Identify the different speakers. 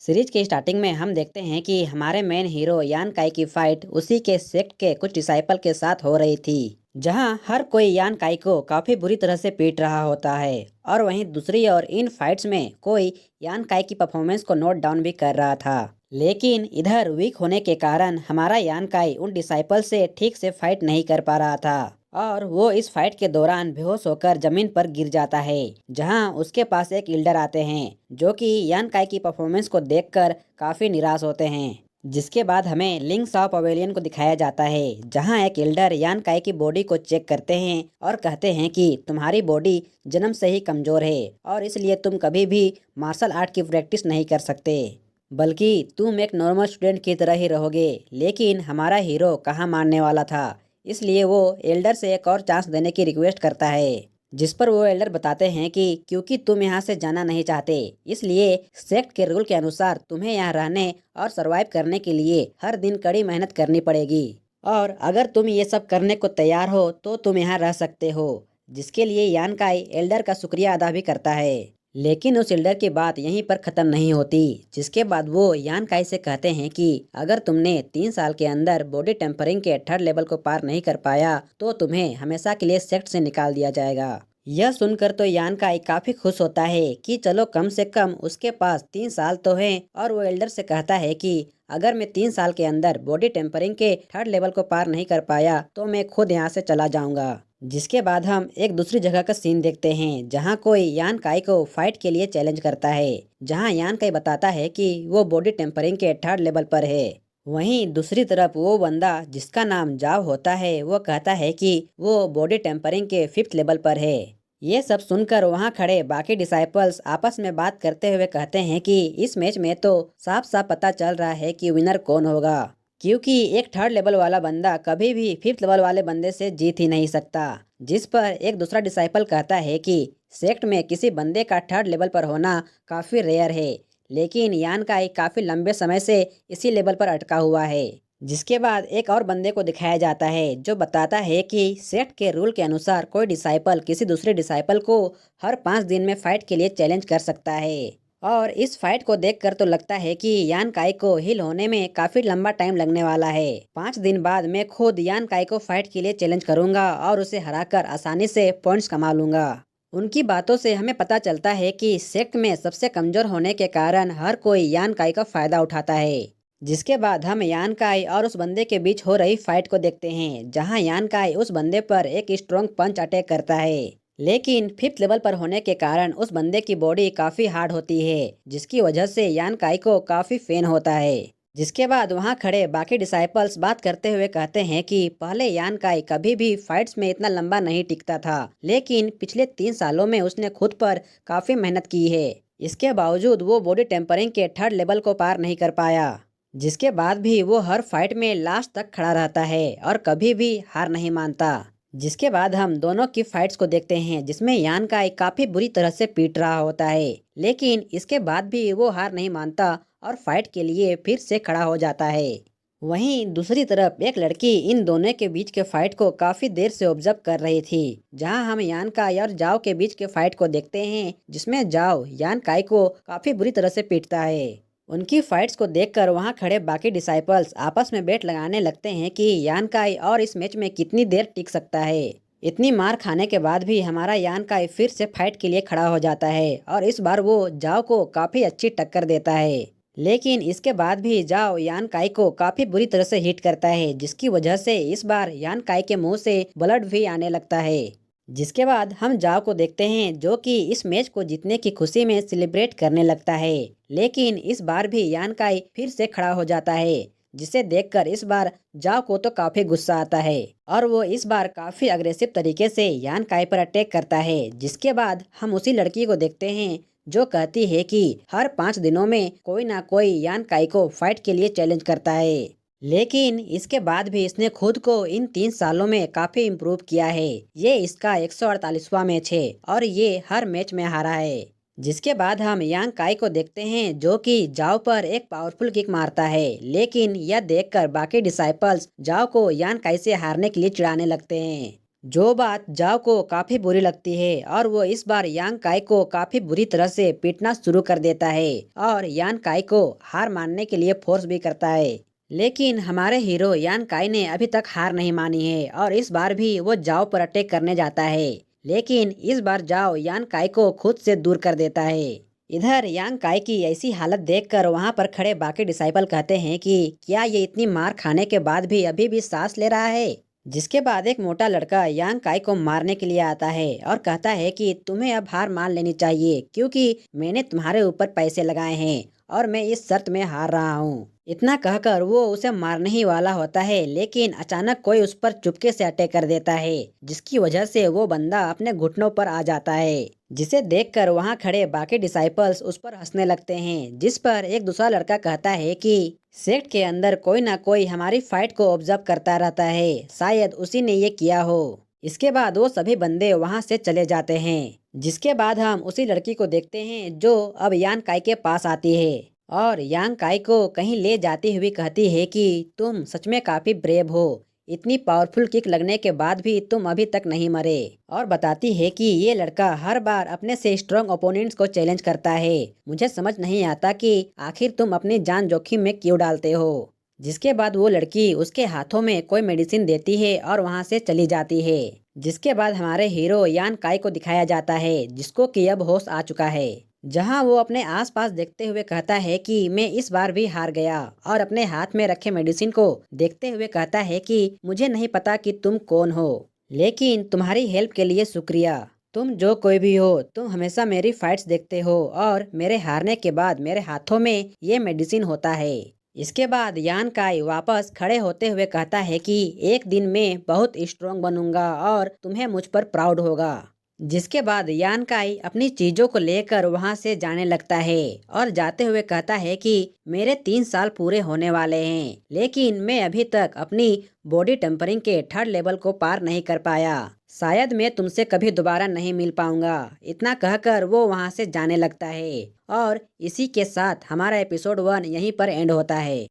Speaker 1: Series की starting में हम देखते हैं कि हमारे मेन हीरो यान काई की फाइट उसी के सेक्ट के कुछ डिसाइपल के साथ हो रही थी, जहां हर कोई यान काई को काफी बुरी तरह से पीट रहा होता है। और वहीं दूसरी ओर इन फाइट्स में कोई यान काई की परफॉर्मेंस को नोट डाउन भी कर रहा था। लेकिन इधर वीक होने के कारण हमारा यान काई उन डिसाइपल से ठीक से फाइट नहीं कर पा रहा था और वो इस फाइट के दौरान बेहोश होकर जमीन पर गिर जाता है, जहां उसके पास एक इल्डर आते हैं जो कि यान काई की परफॉर्मेंस को देखकर काफी निराश होते हैं। जिसके बाद हमें लिंग साओ पवेलियन को दिखाया जाता है, जहां एक एल्डर यान काई की बॉडी को चेक करते हैं और कहते हैं कि तुम्हारी बॉडी जन्म से ही कमजोर है और इसलिए तुम कभी भी मार्शल आर्ट की प्रैक्टिस नहीं कर सकते, बल्कि तुम एक नॉर्मल स्टूडेंट की तरह ही रहोगे। लेकिन हमारा हीरो कहाँ मानने वाला था, इसलिए वो एल्डर से एक और चांस देने की रिक्वेस्ट करता है, जिस पर वो एल्डर बताते हैं कि क्योंकि तुम यहाँ से जाना नहीं चाहते, इसलिए सेक्ट के रूल के अनुसार तुम्हें यहाँ रहने और सरवाइव करने के लिए हर दिन कड़ी मेहनत करनी पड़ेगी और अगर तुम ये सब करने को तैयार हो तो तुम यहाँ रह सकते हो। जिसके लिए यान काई एल्डर का शुक्रिया अदा भी करता है। लेकिन उस एल्डर की बात यहीं पर खत्म नहीं होती, जिसके बाद वो यान काई से कहते हैं कि अगर तुमने 3 साल के अंदर बॉडी टेम्परिंग के 3rd लेवल को पार नहीं कर पाया तो तुम्हें हमेशा के लिए सेक्ट से निकाल दिया जाएगा। यह सुनकर तो यान काई काफी खुश होता है कि चलो कम से कम उसके पास 3 साल तो हैं, और वो एल्डर से कहता है कि अगर मैं 3 साल के अंदर बॉडी टेम्परिंग के 3rd लेवल को पार नहीं कर पाया तो मैं खुद यहाँ से चला जाऊंगा। जिसके बाद हम एक दूसरी जगह का सीन देखते हैं, जहां कोई यान काई को फाइट के लिए चैलेंज करता है, जहां यान काई बताता है कि वो बॉडी टेम्परिंग के 3rd लेवल पर है। वहीं दूसरी तरफ वो बंदा जिसका नाम जाव होता है वो कहता है कि वो बॉडी टेम्परिंग के 5th लेवल पर है। ये सब सुनकर वहां खड़े बाकी डिसाइपल्स आपस में बात करते हुए कहते हैं कि इस मैच में तो साफ साफ पता चल रहा है कि विनर कौन होगा, क्योंकि एक 3rd लेवल वाला बंदा कभी भी 5th लेवल वाले बंदे से जीत ही नहीं सकता। जिस पर एक दूसरा डिसाइपल कहता है कि सेक्ट में किसी बंदे का 3rd लेवल पर होना काफी रेयर है, लेकिन यान काई काफी लंबे समय से इसी लेवल पर अटका हुआ है। जिसके बाद एक और बंदे को दिखाया जाता है जो बताता है कि सेक्ट के रूल के अनुसार कोई डिसाइपल किसी दूसरे डिसाइपल को हर 5 दिन में फाइट के लिए चैलेंज कर सकता है। और इस फाइट को देखकर तो लगता है कि यान काई को हिल होने में काफी लंबा टाइम लगने वाला है। 5 दिन बाद मैं खुद यान काई को फाइट के लिए चैलेंज करूंगा और उसे हराकर आसानी से पॉइंट्स कमा लूंगा। उनकी बातों से हमें पता चलता है कि सेक्ट में सबसे कमजोर होने के कारण हर कोई यान काई का फायदा उठाता है। जिसके बाद हम यान काई और उस बंदे के बीच हो रही फाइट को देखते हैं, जहां यान काई उस बंदे पर एक स्ट्रॉन्ग पंच अटैक करता है, लेकिन 5th लेवल पर होने के कारण उस बंदे की बॉडी काफी हार्ड होती है, जिसकी वजह से यान काई को काफी पेन होता है। जिसके बाद वहां खड़े बाकी डिसाइपल्स बात करते हुए कहते हैं कि पहले यान काई कभी भी फाइट्स में इतना लंबा नहीं टिकता था, लेकिन पिछले 3 सालों में उसने खुद पर काफी मेहनत की है। इसके बावजूद वो बॉडी टेम्परिंग के 3rd लेवल को पार नहीं कर पाया, जिसके बाद भी वो हर फाइट में लास्ट तक खड़ा रहता है और कभी भी हार नहीं मानता। जिसके बाद हम दोनों की फाइट्स को देखते हैं, जिसमें यान काई काफी बुरी तरह से पीट रहा होता है, लेकिन इसके बाद भी वो हार नहीं मानता और फाइट के लिए फिर से खड़ा हो जाता है। वहीं दूसरी तरफ एक लड़की इन दोनों के बीच के फाइट को काफी देर से ऑब्जर्व कर रही थी, जहां हम यान काई और जाओ के बीच के फाइट को देखते हैं, जिसमें जाओ यान काई को काफी बुरी तरह से पीटता है। उनकी फाइट्स को देखकर वहां खड़े बाकी डिसाइपल्स आपस में बेट लगाने लगते हैं कि यान काई और इस मैच में कितनी देर टिक सकता है। इतनी मार खाने के बाद भी हमारा यान काई फिर से फाइट के लिए खड़ा हो जाता है और इस बार वो जाओ को काफी अच्छी टक्कर देता है, लेकिन इसके बाद भी जाओ यान काई को काफी बुरी तरह से हिट करता है, जिसकी वजह से इस बार यान काई के मुंह से ब्लड भी आने लगता है। जिसके बाद हम जाओ को देखते हैं जो कि इस मैच को जीतने की खुशी में सेलिब्रेट करने लगता है, लेकिन इस बार भी यान काई फिर से खड़ा हो जाता है, जिसे देखकर इस बार जाओ को तो काफी गुस्सा आता है और वो इस बार काफी अग्रेसिव तरीके से यान काई पर अटैक करता है। जिसके बाद हम उसी लड़की को देखते हैं जो कहती है कि हर 5 दिनों में कोई ना कोई यान काई को फाइट के लिए चैलेंज करता है, लेकिन इसके बाद भी इसने खुद को इन 3 सालों में काफी इम्प्रूव किया है। ये इसका 148वां मैच है और ये हर मैच में हारा है। जिसके बाद हम यांग काई को देखते हैं जो कि जाओ पर एक पावरफुल किक मारता है, लेकिन यह देखकर बाकी डिसाइपल्स जाओ को यांग काई से हारने के लिए चिढ़ाने लगते हैं। जो बात जाओ को काफी बुरी लगती है और वो इस बार यांग काई को काफी बुरी तरह से पीटना शुरू कर देता है और यान काई को हार मानने के लिए फोर्स भी करता है। लेकिन हमारे हीरो यान काई ने अभी तक हार नहीं मानी है और इस बार भी वो जाओ पर अटैक करने जाता है। लेकिन इस बार जाओ यान काई को खुद से दूर कर देता है। इधर यांग काई की ऐसी हालत देखकर वहां पर खड़े बाकी डिसाइपल कहते हैं कि क्या ये इतनी मार खाने के बाद भी अभी भी सांस ले रहा है। जिसके बाद एक मोटा लड़का यांग काई को मारने के लिए आता है और कहता है कि तुम्हें अब हार मान लेनी चाहिए क्योंकि मैंने तुम्हारे ऊपर पैसे लगाए हैं और मैं इस शर्त में हार रहा हूँ। इतना कहकर वो उसे मारने ही वाला होता है लेकिन अचानक कोई उस पर चुपके से अटैक कर देता है जिसकी वजह से वो बंदा अपने घुटनों पर आ जाता है। जिसे देखकर वहाँ खड़े बाकी डिसाइपल्स उस पर हंसने लगते हैं। जिस पर एक दूसरा लड़का कहता है कि सेक्ट के अंदर कोई ना कोई हमारी फाइट को ऑब्जर्व करता रहता है, शायद उसी ने ये किया हो। इसके बाद वो सभी बंदे वहाँ से चले जाते हैं। जिसके बाद हम उसी लड़की को देखते हैं जो अब यान काई के पास आती है और यांग काई को कहीं ले जाती हुई कहती है कि तुम सच में काफी ब्रेव हो, इतनी पावरफुल किक लगने के बाद भी तुम अभी तक नहीं मरे। और बताती है कि ये लड़का हर बार अपने से स्ट्रॉन्ग ओपोनेंट्स को चैलेंज करता है, मुझे समझ नहीं आता कि आखिर तुम अपनी जान जोखिम में क्यों डालते हो। जिसके बाद वो लड़की उसके हाथों में कोई मेडिसिन देती है और वहाँ से चली जाती है। जिसके बाद हमारे हीरो यान काई को दिखाया जाता है जिसको कि अब होश आ चुका है। जहां वो अपने आसपास देखते हुए कहता है कि मैं इस बार भी हार गया और अपने हाथ में रखे मेडिसिन को देखते हुए कहता है कि मुझे नहीं पता कि तुम कौन हो, लेकिन तुम्हारी हेल्प के लिए शुक्रिया। तुम जो कोई भी हो, तुम हमेशा मेरी फाइट्स देखते हो और मेरे हारने के बाद मेरे हाथों में ये मेडिसिन होता है। इसके बाद यान काई वापस खड़े होते हुए कहता है कि एक दिन मैं बहुत स्ट्रॉन्ग बनूंगा और तुम्हें मुझ पर प्राउड होगा। जिसके बाद यान काई अपनी चीजों को लेकर वहां से जाने लगता है और जाते हुए कहता है कि मेरे 3 साल पूरे होने वाले हैं लेकिन मैं अभी तक अपनी बॉडी टेम्परिंग के 3rd लेवल को पार नहीं कर पाया, शायद मैं तुमसे कभी दोबारा नहीं मिल पाऊंगा। इतना कहकर वो वहां से जाने लगता है और इसी के साथ हमारा एपिसोड 1 यहीं पर एंड होता है।